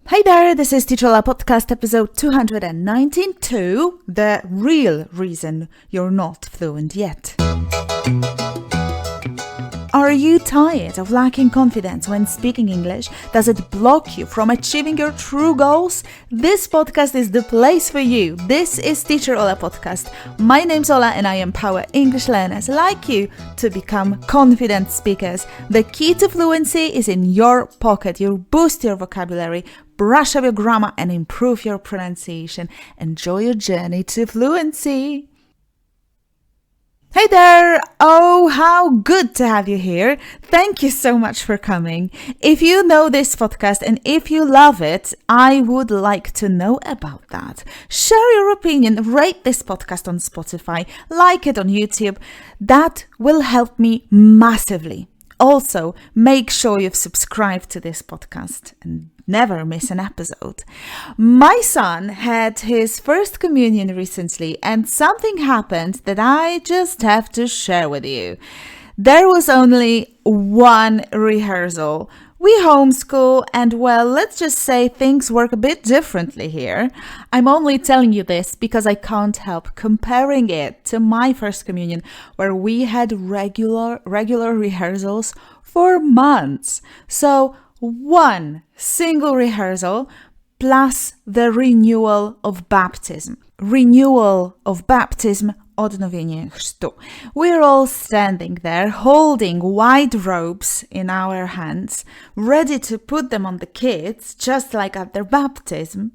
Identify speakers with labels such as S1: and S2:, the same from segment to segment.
S1: Hey there, this is Teacher Ola Podcast episode 292, the real reason you're not fluent yet. Are you tired of lacking confidence when speaking English? Does it block you from achieving your true goals? This podcast is the place for you. This is Teacher Ola Podcast. My name's Ola and I empower English learners like you to become confident speakers. The key to fluency is in your pocket. You boost your vocabulary, brush up your grammar and improve your pronunciation. Enjoy your journey to fluency. Hey there! Oh, how good to have you here. Thank you so much for coming. If you know this podcast and if you love it, I would like to know about that. Share your opinion, rate this podcast on Spotify, like it on YouTube. That will help me massively. Also, make sure you've subscribed to this podcast and never miss an episode. My son had his first communion recently and something happened that I just have to share with you. There was only one rehearsal. We homeschool and well, let's just say things work a bit differently here. I'm only telling you this because I can't help comparing it to my first communion where we had regular rehearsals for months. So one single rehearsal plus the renewal of baptism. Renewal of baptism, odnowienie chrztu. We're all standing there holding white robes in our hands, ready to put them on the kids, just like at their baptism.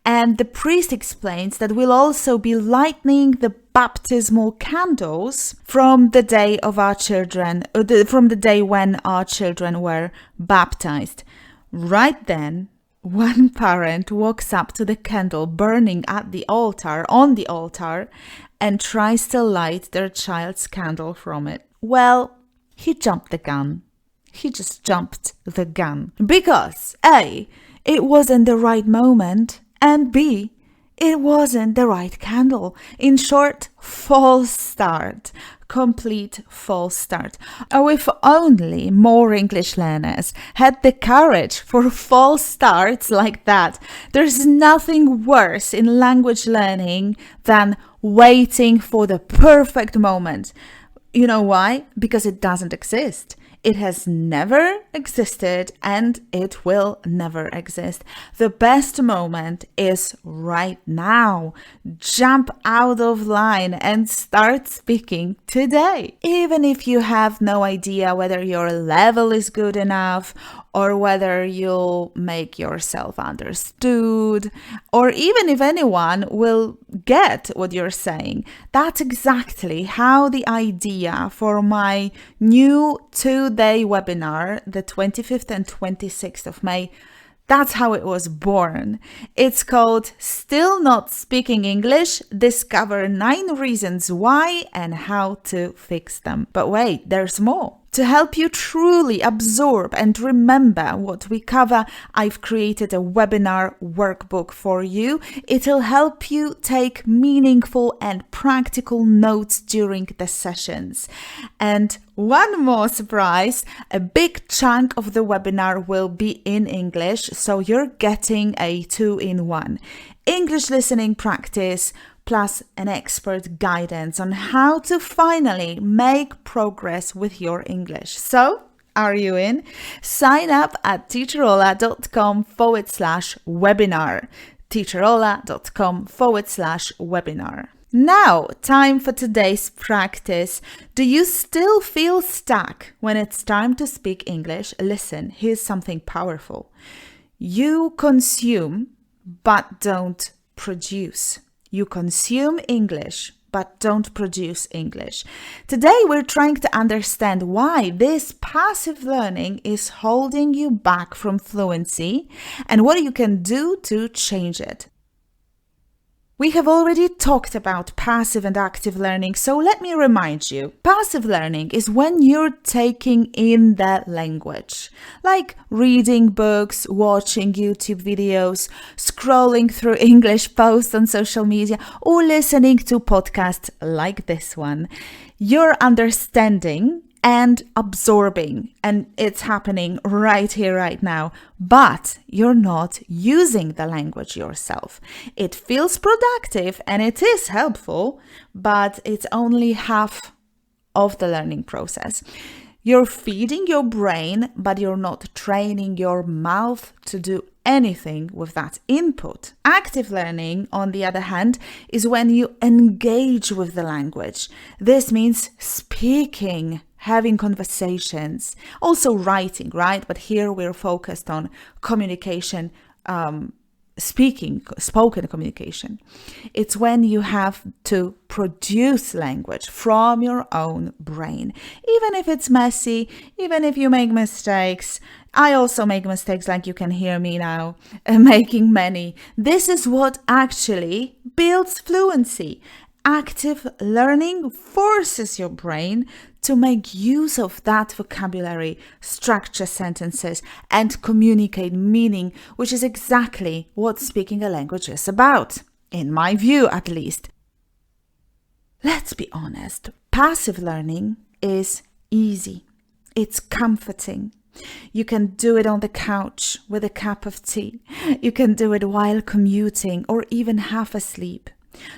S1: And the priest explains that we'll also be lighting the baptismal candles from the day of our children, from the day when our children were baptized. Right then, one parent walks up to the candle burning at the altar, on the altar, and tries to light their child's candle from it. Well, he jumped the gun. He just jumped the gun. Because A, it wasn't the right moment, and B, it wasn't the right candle. In short, false start. Complete false start. Oh, if only more English learners had the courage for false starts like that. There's nothing worse in language learning than waiting for the perfect moment. You know why? Because it doesn't exist. It has never existed and it will never exist. The best moment is right now. Jump out of line and start speaking today. Even if you have no idea whether your level is good enough or whether you'll make yourself understood, or even if anyone will get what you're saying. That's exactly how the idea for my new 2-day webinar, the 25th and 26th of May, that's how it was born. It's called Still Not Speaking English, Discover 9 Reasons Why and How to Fix Them. But wait, there's more. To help you truly absorb and remember what we cover, I've created a webinar workbook for you. It'll help you take meaningful and practical notes during the sessions. And one more surprise, a big chunk of the webinar will be in English, so you're getting a 2-in-1. English listening practice, plus an expert guidance on how to finally make progress with your English. So, are you in? Sign up at teacherola.com/webinar. teacherola.com/webinar. Now, time for today's practice. Do you still feel stuck when it's time to speak English? Listen, here's something powerful. You consume, but don't produce. You consume English, but don't produce English. Today, we're trying to understand why this passive learning is holding you back from fluency and what you can do to change it. We have already talked about passive and active learning, so let me remind you. Passive learning is when you're taking in the language, like reading books, watching YouTube videos, scrolling through English posts on social media, or listening to podcasts like this one. You're understanding and absorbing, and it's happening right here, right now, but you're not using the language yourself. It feels productive and it is helpful, but it's only half of the learning process. You're feeding your brain, but you're not training your mouth to do anything with that input. Active learning, on the other hand, is when you engage with the language. This means speaking, having conversations, also writing, right? But here we're focused on communication, spoken communication. It's when you have to produce language from your own brain. Even if it's messy, even if you make mistakes. I also make mistakes, like you can hear me now, making many. This is what actually builds fluency. Active learning forces your brain to make use of that vocabulary, structure sentences, and communicate meaning, which is exactly what speaking a language is about, in my view at least. Let's be honest, passive learning is easy. It's comforting. You can do it on the couch with a cup of tea. You can do it while commuting or even half asleep.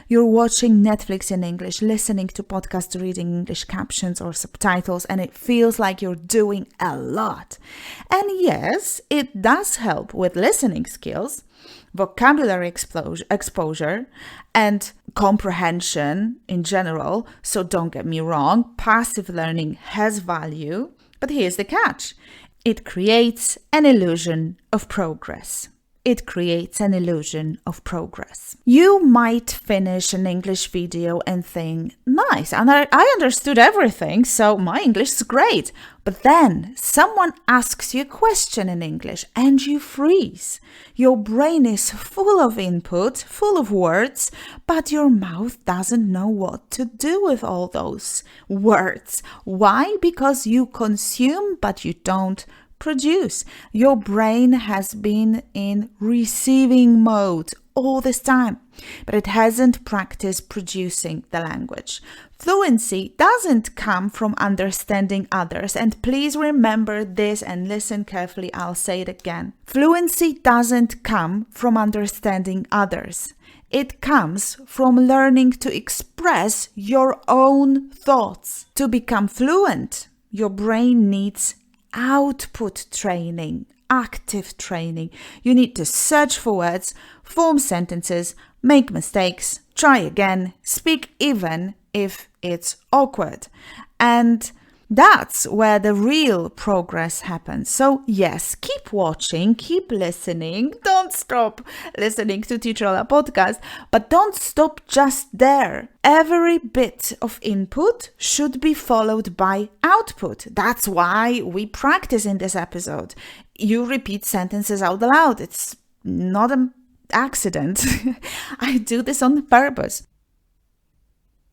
S1: You're watching Netflix in English, listening to podcasts, reading English captions or subtitles, and it feels like you're doing a lot. And yes, it does help with listening skills, vocabulary exposure, and comprehension in general. So don't get me wrong, passive learning has value, but here's the catch. It creates an illusion of progress. It creates an illusion of progress. You might finish an English video and think, nice, and I understood everything, so my English is great. But then someone asks you a question in English and you freeze. Your brain is full of input, full of words, but your mouth doesn't know what to do with all those words. Why? Because you consume, but you don't produce. Your brain has been in receiving mode all this time, but it hasn't practiced producing the language. Fluency doesn't come from understanding others, and please remember this and listen carefully, I'll say it again. Fluency doesn't come from understanding others. It comes from learning to express your own thoughts. To become fluent, your brain needs output training, active training. You need to search for words, form sentences, make mistakes, try again, speak even if it's awkward. And that's where the real progress happens. So yes, keep watching, keep listening. Don't stop listening to Teacher Ola podcast, but don't stop just there. Every bit of input should be followed by output. That's why we practice in this episode. You repeat sentences out loud. It's not an accident. I do this on purpose.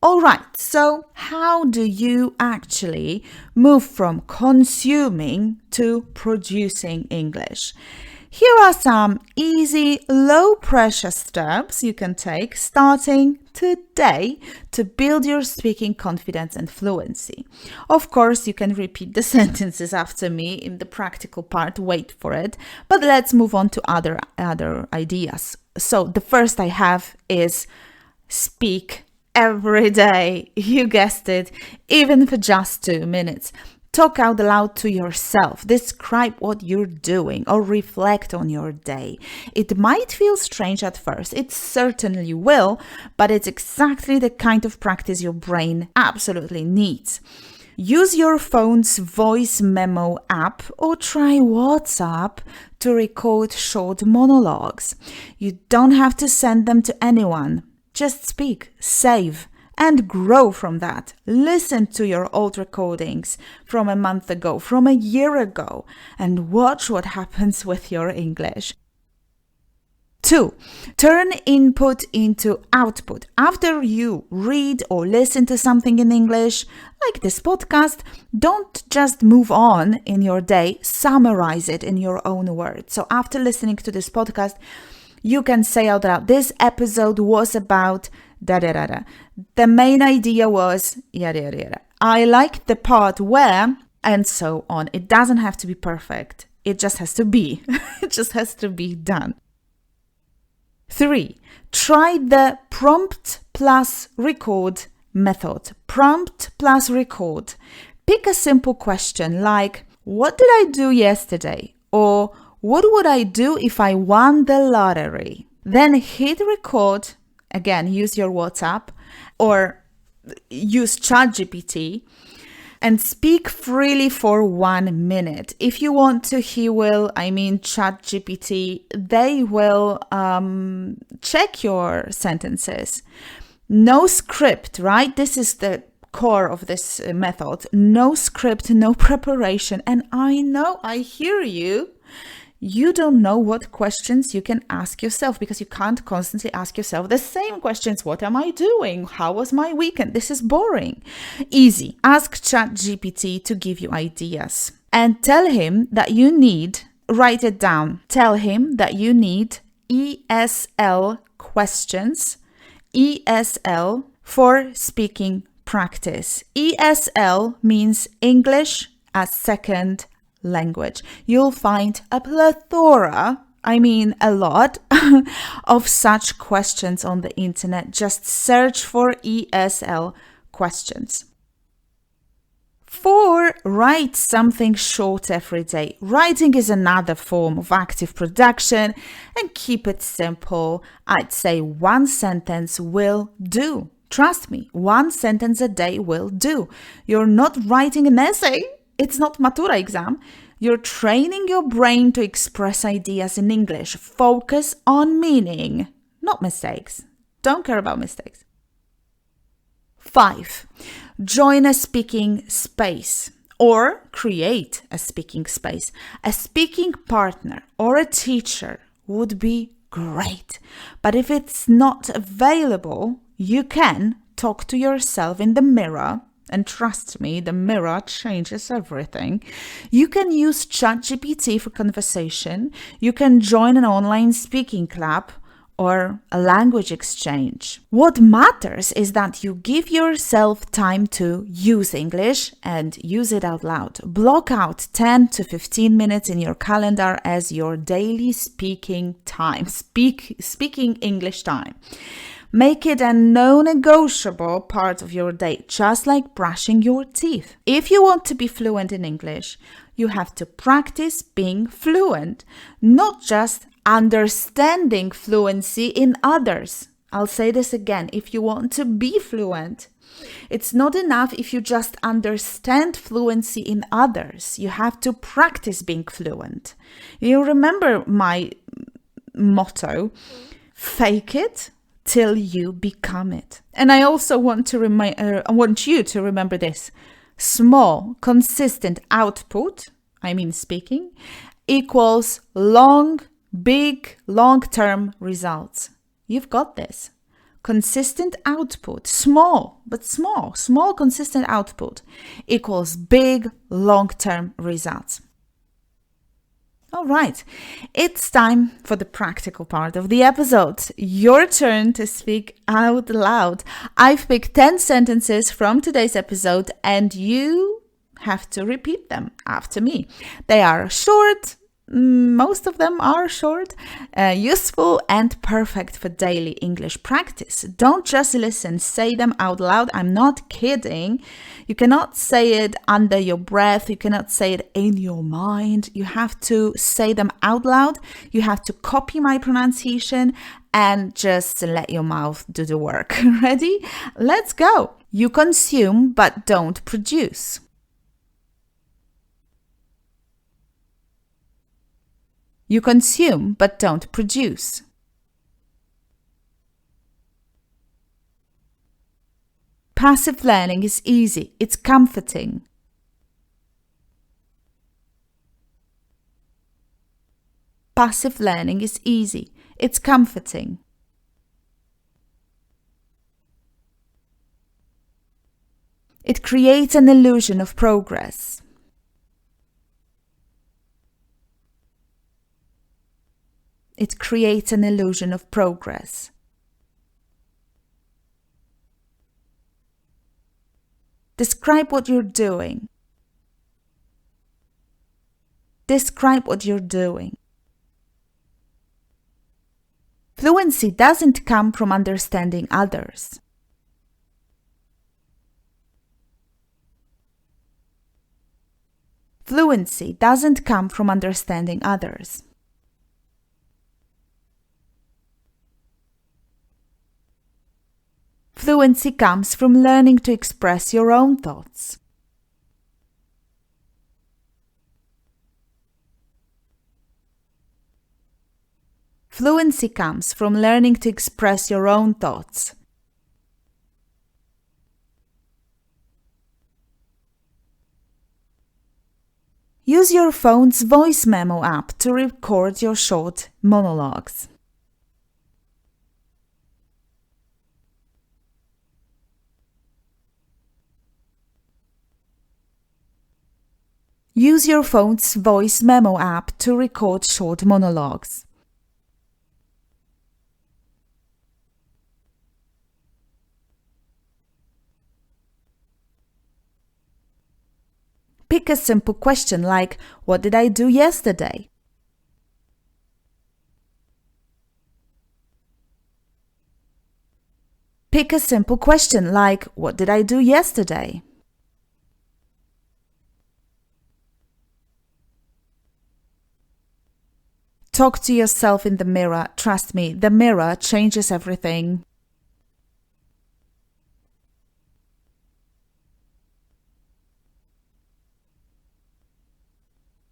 S1: All right, so how do you actually move from consuming to producing English? Here are some easy, low-pressure steps you can take starting today to build your speaking confidence and fluency. Of course, you can repeat the sentences after me in the practical part, wait for it, but let's move on to other ideas. So the first I have is speak every day. You guessed it, even for just 2 minutes. Talk out loud to yourself. Describe what you're doing or reflect on your day. It might feel strange at first. It certainly will, but it's exactly the kind of practice your brain absolutely needs. Use your phone's voice memo app or try WhatsApp to record short monologues. You don't have to send them to anyone. Just speak, save, and grow from that. Listen to your old recordings from a month ago, from a year ago, and watch what happens with your English. 2. Turn input into output. After you read or listen to something in English, like this podcast, don't just move on in your day, summarize it in your own words. So after listening to this podcast, you can say out loud, this episode was about da-da-da-da. The main idea was yada-yada-yada. I like the part where, and so on. It doesn't have to be perfect. It just has to be. It just has to be done. 3. Try the prompt plus record method. Prompt plus record. Pick a simple question like, what did I do yesterday? Or what would I do if I won the lottery? Then hit record. Again, use your WhatsApp or use ChatGPT and speak freely for 1 minute. If you want to, ChatGPT, they will check your sentences. No script, right? This is the core of this method. No script, no preparation. And I know, I hear you. You don't know what questions you can ask yourself because you can't constantly ask yourself the same questions. What am I doing? How was my weekend? This is boring. Easy. Ask ChatGPT to give you ideas and tell him that you need, write it down. Tell him that you need ESL questions, ESL for speaking practice. ESL means English as second language. You'll find a plethora, a lot, of such questions on the internet. Just search for ESL questions. 4. Write something short every day. Writing is another form of active production, and keep it simple. I'd say 1 sentence will do. Trust me, 1 sentence a day will do. You're not writing an essay. It's not Matura exam. You're training your brain to express ideas in English. Focus on meaning, not mistakes. Don't care about mistakes. 5. Join a speaking space or create a speaking space. A speaking partner or a teacher would be great. But if it's not available, you can talk to yourself in the mirror. And trust me, the mirror changes everything. You can use ChatGPT for conversation. You can join an online speaking club or a language exchange. What matters is that you give yourself time to use English and use it out loud. Block out 10 to 15 minutes in your calendar as your daily speaking time, speaking English time. Make it a non-negotiable part of your day, just like brushing your teeth. If you want to be fluent in English, you have to practice being fluent, not just understanding fluency in others. I'll say this again. If you want to be fluent, it's not enough if you just understand fluency in others. You have to practice being fluent. You remember my motto, fake it till you become it. And I also want you to remember this. Small, consistent output, speaking, equals big, long-term results. You've got this. Consistent output, small, consistent output equals big, long-term results. All right, it's time for the practical part of the episode. Your turn to speak out loud. I've picked 10 sentences from today's episode and you have to repeat them after me. They are short. Most of them are short, useful and perfect for daily English practice. Don't just listen, say them out loud. I'm not kidding. You cannot say it under your breath. You cannot say it in your mind. You have to say them out loud. You have to copy my pronunciation and just let your mouth do the work. Ready? Let's go. You consume but don't produce. You consume but don't produce. Passive learning is easy. It's comforting. Passive learning is easy. It's comforting. It creates an illusion of progress. It creates an illusion of progress. Describe what you're doing. Describe what you're doing. Fluency doesn't come from understanding others. Fluency doesn't come from understanding others. Fluency comes from learning to express your own thoughts. Fluency comes from learning to express your own thoughts. Use your phone's voice memo app to record your short monologues. Use your phone's voice memo app to record short monologues. Pick a simple question like, what did I do yesterday? Pick a simple question like, what did I do yesterday? Talk to yourself in the mirror. Trust me, the mirror changes everything.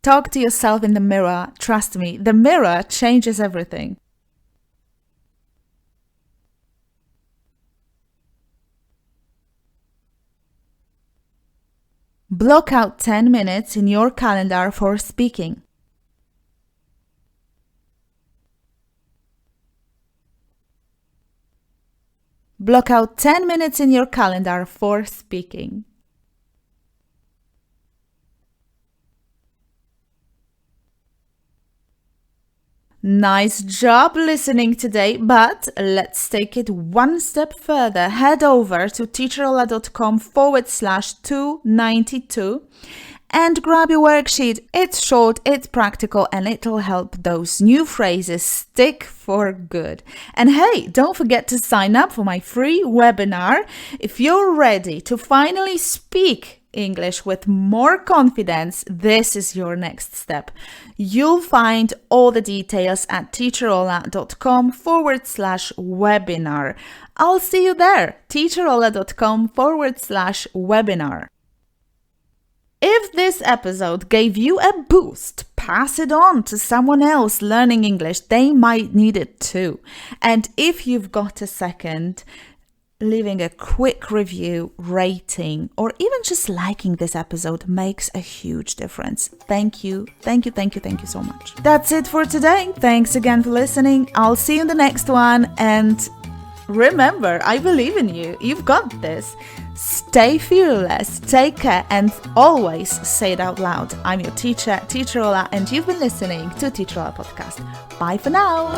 S1: Talk to yourself in the mirror. Trust me, the mirror changes everything. Block out 10 minutes in your calendar for speaking. Block out 10 minutes in your calendar for speaking. Nice job listening today, but let's take it one step further. Head over to teacherola.com/292 and grab your worksheet. It's short, it's practical, and it'll help those new phrases stick for good. And hey, don't forget to sign up for my free webinar. If you're ready to finally speak English with more confidence, this is your next step. You'll find all the details at teacherola.com/webinar. I'll see you there, teacherola.com/webinar. If this episode gave you a boost, pass it on to someone else learning English. They might need it too. And if you've got a second, leaving a quick review, rating, or even just liking this episode makes a huge difference. Thank you so much. That's it for today. Thanks again for listening. I'll see you in the next one. And remember, I believe in you. You've got this. Stay fearless, take care, and always say it out loud. I'm your teacher, Teacher Ola, and you've been listening to Teacher Ola Podcast. Bye for now.